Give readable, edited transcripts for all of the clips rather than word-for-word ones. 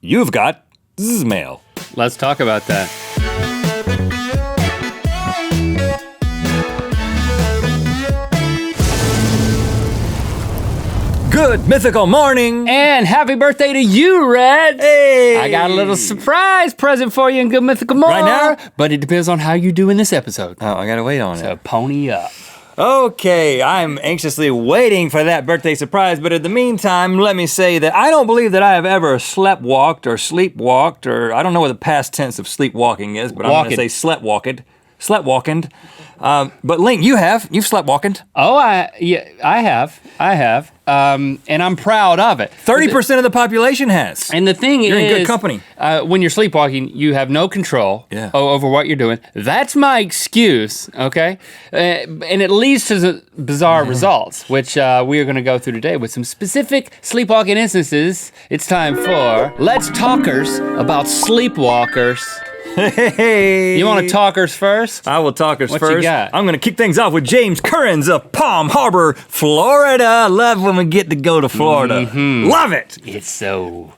you've got mail. Let's talk about that. Good mythical morning. And happy birthday to you, Rhett. Hey. I got a little surprise present for you in Good Mythical Morning. Right now? But it depends on how you do in this episode. Oh, I gotta wait on So it. pony up. Okay, I'm anxiously waiting for that birthday surprise, but in the meantime, let me say that I don't believe that I have ever sleptwalked or sleepwalked, or I don't know what the past tense of sleepwalking is, but I'm gonna say sleptwalked. Sleptwalking. But Link, you've sleptwalked. Oh, I have. And I'm proud of it. 30% of the population has. And the thing You're is, in good company. When you're sleepwalking, you have no control over what you're doing. That's my excuse, okay? And it leads to bizarre results, which we are going to go through today with some specific sleepwalking instances. It's time for Let's Talkers About Sleepwalkers. Hey. You want to talkers first? I will talkers What first. you got? I'm going to kick things off with James Currens of Palm Harbor, Florida. Love when we get to go to Florida. Love it. It's so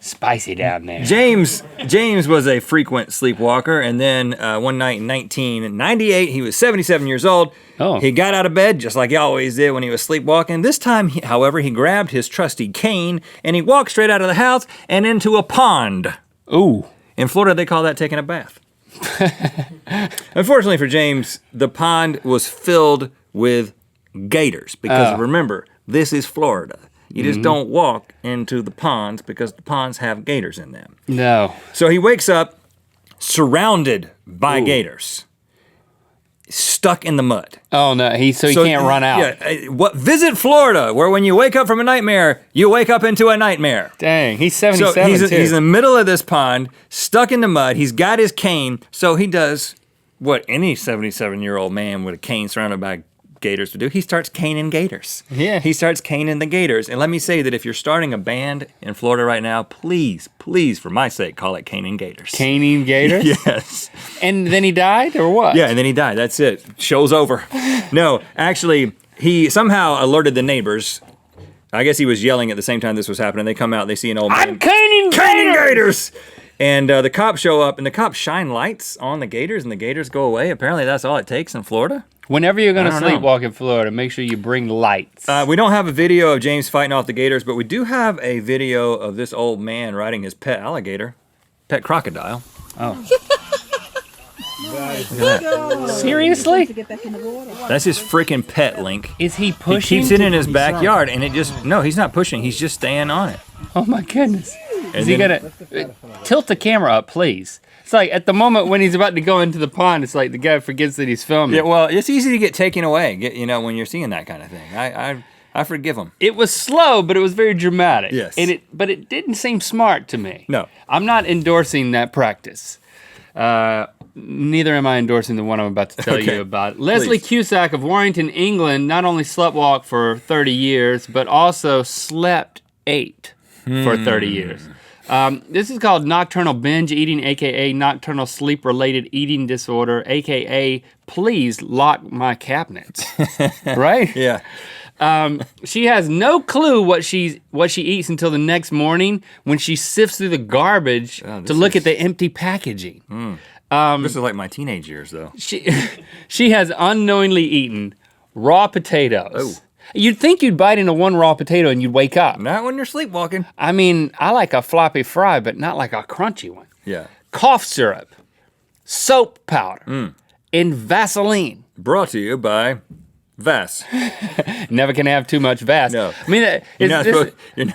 spicy down there. James was a frequent sleepwalker, and then one night in 1998, he was 77 years old. Oh. He got out of bed just like he always did when he was sleepwalking. This time, however, he grabbed his trusty cane, and he walked straight out of the house and into a pond. Ooh. In Florida, they call that taking a bath. Unfortunately for James, the pond was filled with gators because remember, this is Florida. You just don't walk into the ponds because the ponds have gators in them. No. So he wakes up surrounded by gators, stuck in the mud. Oh, no. He can't run out. Yeah. Visit Florida, where when you wake up from a nightmare, you wake up into a nightmare. Dang, he's 77 So too. he's in the middle of this pond, stuck in the mud. He's got his cane, so he does what any 77-year-old man with a cane surrounded by gators would do. He starts caning gators. Yeah. He starts caning the gators. And let me say that if you're starting a band in Florida right now, please, for my sake, call it Caning Gators. Caning gators? Yes. And then he died, or what? Yeah, and then he died. That's it. Show's over. No, actually, he somehow alerted the neighbors. I guess he was yelling at the same time this was happening. They come out, they see an old man. I'm caning gators! And the cops show up, and the cops shine lights on the gators, and the gators go away. Apparently, that's all it takes in Florida. Whenever you're going to I don't know. sleepwalk in Florida, make sure you bring lights. We don't have a video of James fighting off the gators, but we do have a video of this old man riding his pet alligator, pet crocodile. Oh. Seriously? That's his freaking pet, Link. Is he He pushing? keeps it in his backyard, and no, he's not pushing. He's just staying on it. Oh my goodness. Is he then- going to tilt the camera up, please? It's like at the moment when he's about to go into the pond, it's like the guy forgets that he's filming. Yeah, well, it's easy to get taken away, when you're seeing that kind of thing. I forgive him. It was slow, but it was very dramatic. Yes. But it didn't seem smart to me. No. I'm not endorsing that practice. Neither am I endorsing the one I'm about to tell you about. Leslie Cusack of Warrington, England, not only sleptwalked for 30 years, but also ate for 30 years. This is called nocturnal binge eating, aka nocturnal sleep-related eating disorder, aka please lock my cabinets. Right? Yeah. She has no clue what she eats until the next morning when she sifts through the garbage to look at the empty packaging. This is like my teenage years, though. She has unknowingly eaten raw potatoes. Oh. You'd think you'd bite into one raw potato and you'd wake up. Not when you're sleepwalking. I mean, I like a floppy fry, but not like a crunchy one. Yeah. Cough syrup, soap powder, and Vaseline. Brought to you by Vass. Never can have too much Vass. No. I mean, You're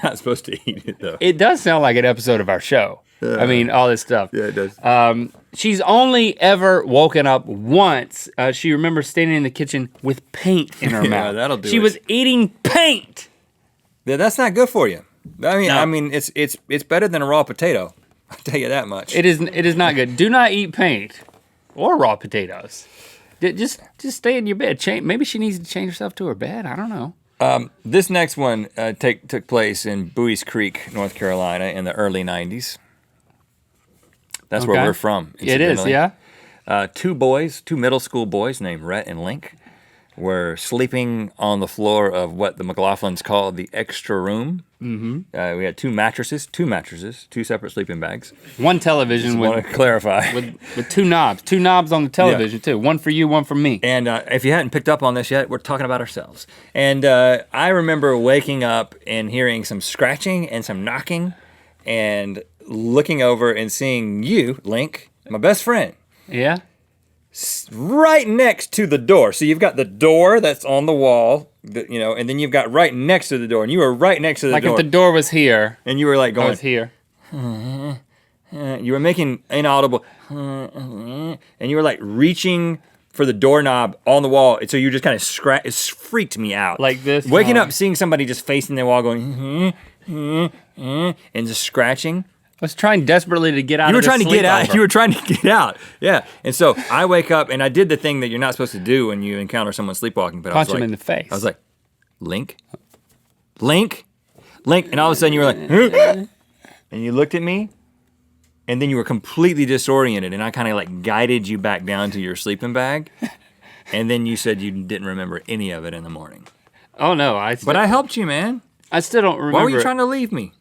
not supposed to eat it, though. it does sound like an episode of our show. I mean, all this stuff. Yeah, it does. She's only ever woken up once. She remembers standing in the kitchen with paint in her mouth. That'll do She it. was eating paint. Yeah, that's not good for you. No. I mean, it's better than a raw potato. I'll tell you that much. It is not good. Do not eat paint or raw potatoes. Just stay in your bed. Maybe she needs to change herself to her bed. I don't know. This next one took place in Buies Creek, North Carolina, in the early '90s. That's where we're from. It is, incidentally. yeah. Two middle school boys named Rhett and Link. were sleeping on the floor of what the McLaughlins called the extra room. Mm-hmm. We had two mattresses, two separate sleeping bags. One television. Just want to clarify. With two knobs on the television too. One for you, one for me. And if you hadn't picked up on this yet, we're talking about ourselves. And I remember waking up and hearing some scratching and some knocking and looking over and seeing you, Link, my best friend. Yeah? Right next to the door. So you've got the door that's on the wall, and then you've got right next to the door, and you were right next to the door. Like if the door was here. And you were like going. I was here. You were making inaudible, and you were like reaching for the doorknob on the wall. And so you just kind of it freaked me out. Like this? Waking up, seeing somebody just facing the wall going, and just scratching. I was trying desperately to get out You were of trying to get out. sleepover. You were trying to get out. Yeah. And so I wake up and I did the thing that you're not supposed to do when you encounter someone sleepwalking. But Punch I was him like, in the face. I was like, Link. And all of a sudden you were like, huh? And you looked at me and then you were completely disoriented and I kind of like guided you back down to your sleeping bag. And then you said you didn't remember any of it in the morning. Oh no, But I helped you, man. I still don't remember. Why were you trying to leave me?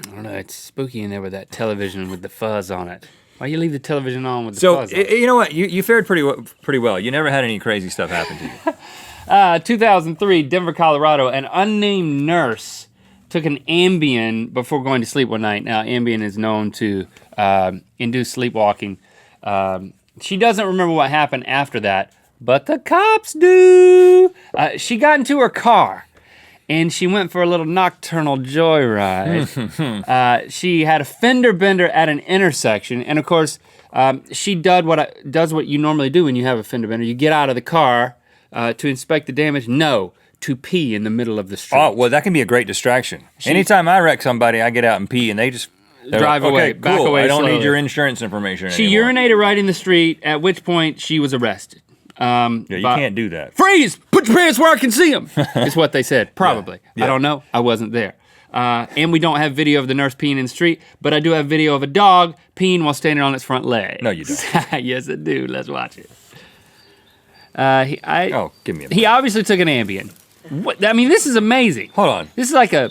I don't know, it's spooky in there with that television with the fuzz on it. Why you leave the television on with the fuzz on it? You know what? You fared pretty well. You never had any crazy stuff happen to you. 2003, Denver, Colorado, an unnamed nurse took an Ambien before going to sleep one night. Now, Ambien is known to induce sleepwalking. She doesn't remember what happened after that, but the cops do. She got into her car. And she went for a little nocturnal joyride. She had a fender bender at an intersection, and of course, she does what you normally do when you have a fender bender. You get out of the car to inspect the damage. No, to pee in the middle of the street. Oh, well, that can be a great distraction. Anytime I wreck somebody, I get out and pee, and they just drive away, okay, back cool. away. I don't slowly. need your insurance information She anymore. urinated right in the street. At which point, she was arrested. Yeah, you can't do that. Freeze! Put your pants where I can see them. Is what they said. Probably. Yeah. I don't know. I wasn't there. And we don't have video of the nurse peeing in the street, but I do have video of a dog peeing while standing on its front leg. No, you don't. Yes, I do. Let's watch it. Give me a He obviously took an Ambien. What? I mean, this is amazing. Hold on. This is like a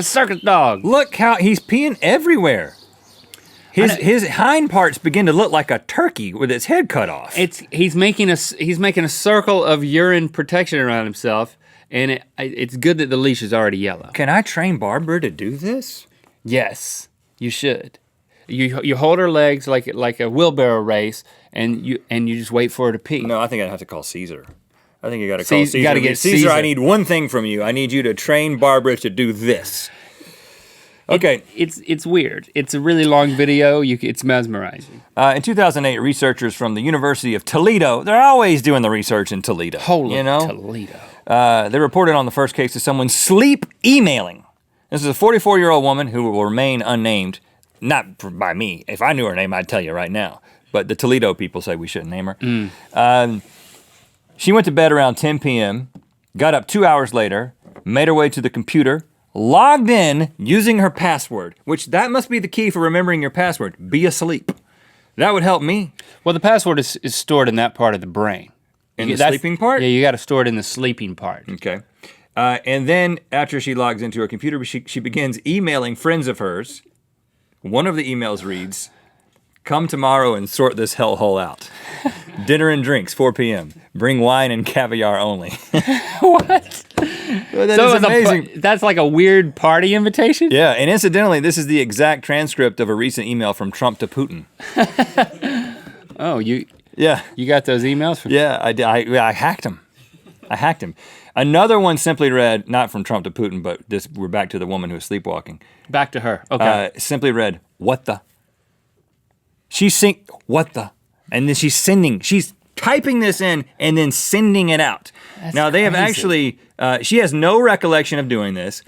circus dog. Look how he's peeing everywhere. His hind parts begin to look like a turkey with its head cut off. He's making a circle of urine protection around himself, and it's good that the leash is already yellow. Can I train Barbara to do this? Yes, you should. You hold her legs like a wheelbarrow race, and you just wait for her to pee. No, I think I'd have to call Caesar. I think you got to call Caesar. You got to get Caesar. I need one thing from you. I need you to train Barbara to do this. Okay. It's weird. It's a really long video. It's mesmerizing. In 2008, researchers from the University of Toledo, they're always doing the research in Toledo. Toledo. They reported on the first case of someone sleep emailing. This is a 44-year-old woman who will remain unnamed, not by me. If I knew her name, I'd tell you right now. But the Toledo people say we shouldn't name her. She went to bed around 10 p.m., got up 2 hours later, made her way to the computer, logged in using her password, which that must be the key for remembering your password. Be asleep. That would help me. Well, the password is stored in that part of the brain. In the sleeping part? Yeah, you got to store it in the sleeping part. Okay. And then after she logs into her computer, she begins emailing friends of hers. One of the emails reads, "Come tomorrow and sort this hellhole out. Dinner and drinks, 4 p.m. Bring wine and caviar only." What? Well, that is amazing. That's like a weird party invitation? Yeah, and incidentally, this is the exact transcript of a recent email from Trump to Putin. Oh, you Yeah. got those emails from? Yeah, I hacked him. Another one simply read, not from Trump to Putin, but we're back to the woman who was sleepwalking. Back to her. Okay. Simply read, "What the?" What the? And then she's typing this in and then sending it out. That's now they have crazy. actually, she has no recollection of doing this.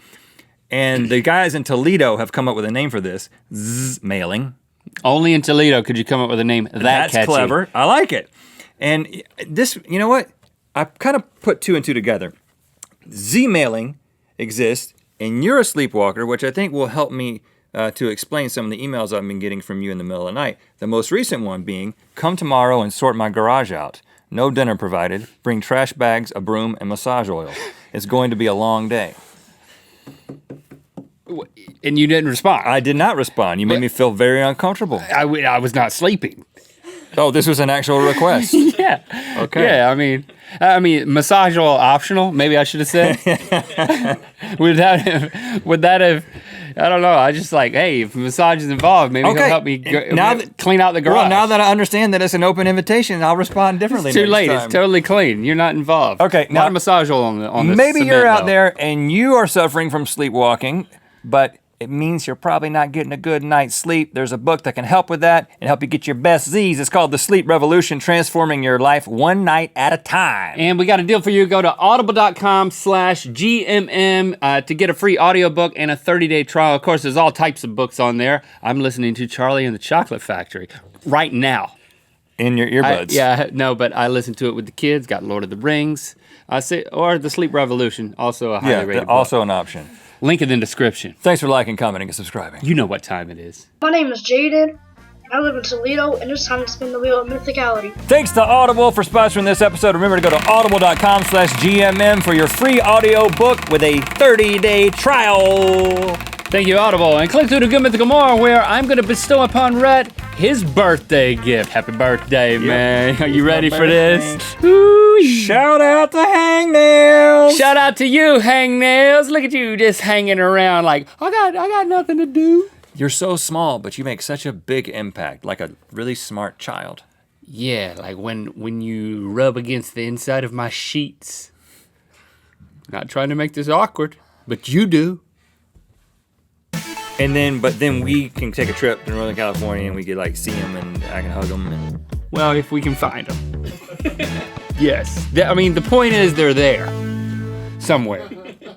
And the guys in Toledo have come up with a name for this, mailing. Only in Toledo could you come up with a name That's catchy. clever. I like it. And this, you know what? I kind of put two and two together. Z-mailing exists, and you're a sleepwalker, which I think will help me to explain some of the emails I've been getting from you in the middle of the night. The most recent one being, "Come tomorrow and sort my garage out." no dinner provided. Bring trash bags, a broom, and massage oil. It's going to be a long day. And you didn't respond. I did not respond. You made me feel very uncomfortable. I was not sleeping. Oh, this was an actual request. Yeah. Okay. Yeah, I mean, massage oil optional, maybe I should have said. would that have, I don't know, I just like, hey, if massage is involved, maybe he'll help me clean out the garage. Well, now that I understand that it's an open invitation, I'll respond differently It's too next late. time. It's totally clean. You're not involved. Okay, Not now- a massage oil on this Maybe you're cement, out though. there and you are suffering from sleepwalking, but it means you're probably not getting a good night's sleep. There's a book that can help with that and help you get your best Z's. It's called The Sleep Revolution, transforming your life one night at a time. And we got a deal for you. Go to audible.com/GMM to get a free audiobook and a 30-day trial. Of course, there's all types of books on there. I'm listening to Charlie and the Chocolate Factory right now. In your earbuds. But I listen to it with the kids. Got Lord of the Rings. Or The Sleep Revolution, also a highly rated book. Also an option. Link in the description. Thanks for liking, commenting, and subscribing. You know what time it is. My name is Jaden. I live in Toledo, and it's time to spin the wheel of Mythicality. Thanks to Audible for sponsoring this episode. Remember to go to audible.com/GMM for your free audio book with a 30-day trial. Thank you, Audible. And click through to Good Mythical Morning, where I'm going to bestow upon Rhett his birthday gift. Happy birthday, man. Are you ready for this? Shout out to Hangnails. Shout out to you, Hangnails. Look at you just hanging around like, I got nothing to do. You're so small, but you make such a big impact, like a really smart child. Yeah, like when you rub against the inside of my sheets. Not trying to make this awkward, but you do. But then we can take a trip to Northern California and we could like see them and I can hug them. And... Well, if we can find them. Yes. The point is they're there. Somewhere.